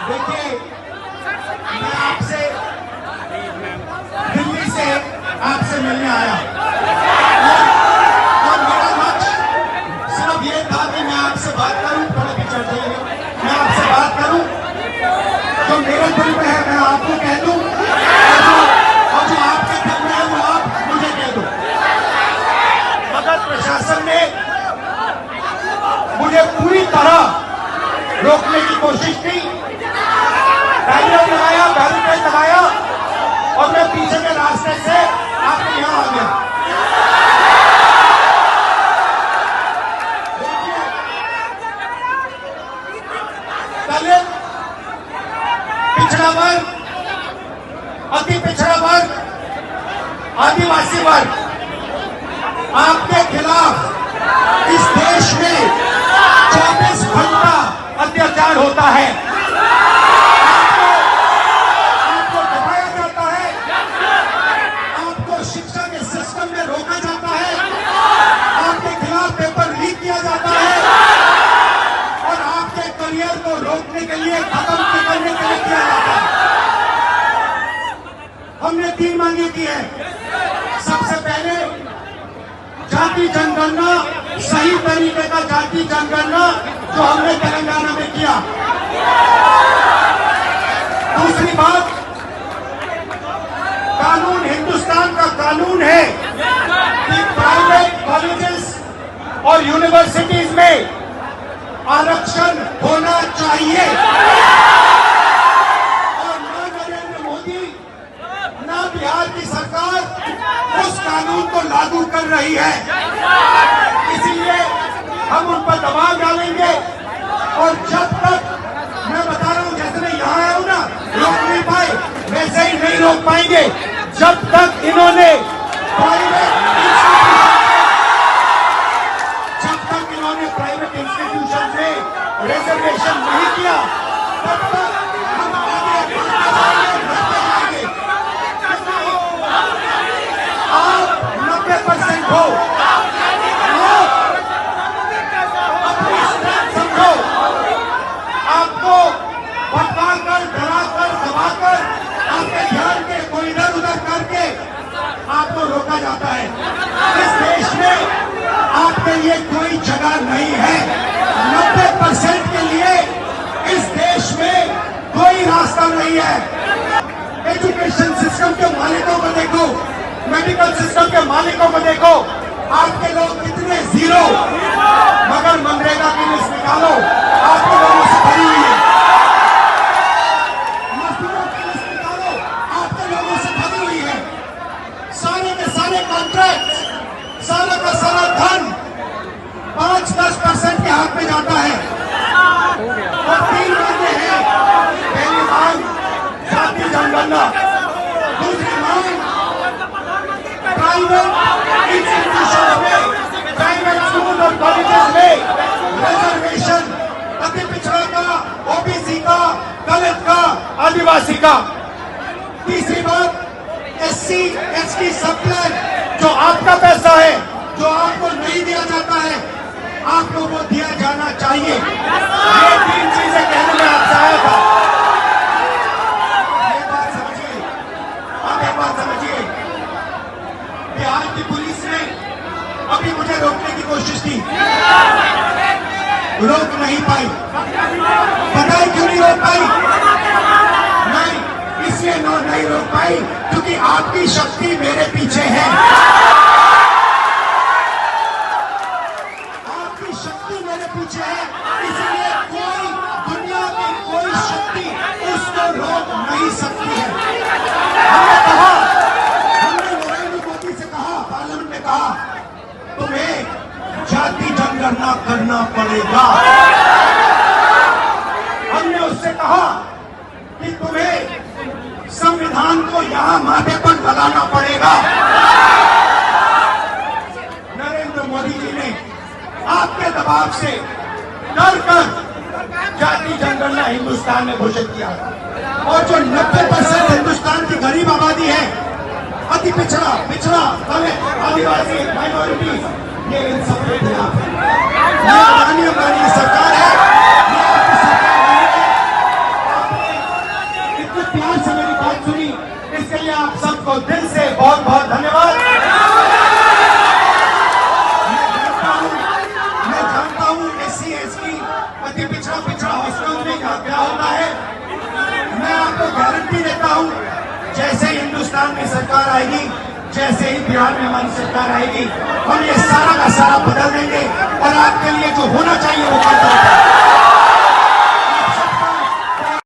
देखिए, मैं आपसे दिल्ली से आपसे मिलने आया और मेरा लक्ष्य सिर्फ ये था कि मैं आपसे बात करूं, थोड़ा पिछड़ जाइए, मैं आपसे बात करूं जो मेरे दिल में है मैं आपको कह दूं और जो आपके दिल में है वो आप मुझे कह दो। मगर प्रशासन ने मुझे पूरी तरह रोकने की कोशिश की, बैरियर लगाया और मैं पीछे के रास्ते से आपके यहां आ गया। दलित, पिछड़ा वर्ग, अति पिछड़ा वर्ग, आदिवासी वर्ग, आपके खिलाफ इस देश में 24 घंटा अत्याचार होता है। आपको दबाया जाता है, आपको शिक्षा के सिस्टम में रोका जाता है, आपके खिलाफ पेपर लीक किया जाता है और आपके करियर को रोकने के लिए, खत्म करने के लिए किया जाता है। हमने 3 मांगे की है। सबसे पहले जाति जनगणना, सही तरीके का जाति जनगणना जो हमने तेलंगाना में किया। दूसरी बात, कानून हिंदुस्तान का कानून है कि प्राइवेट कॉलेजेस और यूनिवर्सिटीज में आरक्षण होना चाहिए और ना नरेंद्र मोदी ना बिहार की सरकार उस कानून को लागू कर रही है। इसीलिए हम उन पर दबाव डालेंगे और जब तक, मैं बता रहा हूं, जैसे मैं यहां आया हूं ना, रोक नहीं पाए, वैसे ही नहीं रोक पाएंगे जब तक इन्होंने प्राइवेट इंस्टीट्यूशन में रिजर्वेशन नहीं किया, तब तक हम आगे बढ़ते जाएंगे। आप 90% हो, अपनी स्ट्रेंथ समझो। आपको भटकाकर, डराकर, दबाकर, आपके ध्यान के कोई इधर उधर करके आपको रोका जाता है। इस देश में आपके लिए कोई जगह नहीं है। 90% के लिए इस देश में कोई रास्ता नहीं है। एजुकेशन सिस्टम के मालिकों को देखो, मेडिकल सिस्टम के मालिकों को देखो, आपके लोग कितने जीरो, मगर मनरेगा की लिस्ट निकालो, आपके लोगों से भरी हुई है। मजदूरों की लिस्ट निकालो, आपके लोगों से भरी हुई है। सारे के सारे कॉन्ट्रैक्ट, सारा का सारा धन 5-10% के हाथ में जाता है और 3 मांगे हैं। पहली मांग जाति जनगणना, दूसरी मांग प्राइवेट इंस्टीट्यूशन में, प्राइवेट स्कूल और कॉलेजेस में रिजर्वेशन, अति पिछड़ा का, ओबीसी का, दलित का, आदिवासी का। तीसरी बात, SC ST सब प्लान, जो आपका पैसा है, जो आपको नहीं दिया जाता है, आपको वो दिया जाना चाहिए। ये 3 चीजें कहने में आपसे आया था। ये बात समझिए, आप एक बात समझिए, बिहार की पुलिस ने अभी मुझे रोकने की कोशिश की, रोक नहीं पाई। पता है क्यों नहीं रोक पाई? नहीं, इसलिए नहीं रोक पाई क्योंकि आपकी शक्ति मेरे पीछे है। आपकी शक्ति मेरे पीछे है, इसलिए कोई, दुनिया की कोई शक्ति उसको रोक नहीं सकती है। हमने कहा, हमने नरेंद्र मोदी से कहा, पार्लियामेंट में कहा, तुम्हें जाति जनगणना करना पड़ेगा। हमने उससे कहा कि तुम्हें संविधान को यहां माथे पर लगाना पड़ेगा। नरेंद्र मोदी जी ने आपके दबाव से डर कर जाति जनगणना हिंदुस्तान में घोषित किया और जो 90% हिंदुस्तान की गरीब आबादी है, अति पिछड़ा, दलित, आदिवासी, माइनॉरिटी, ये इन सब के खिलाफ है। ये अदानी अंबानी सरकार है, ये आपकी सरकार नहीं है। हिंदुस्तान में सरकार आएगी, जैसे ही बिहार में हमारी सरकार आएगी, हम ये सारा का सारा बदल देंगे और आपके लिए जो होना चाहिए वो कर देंगे।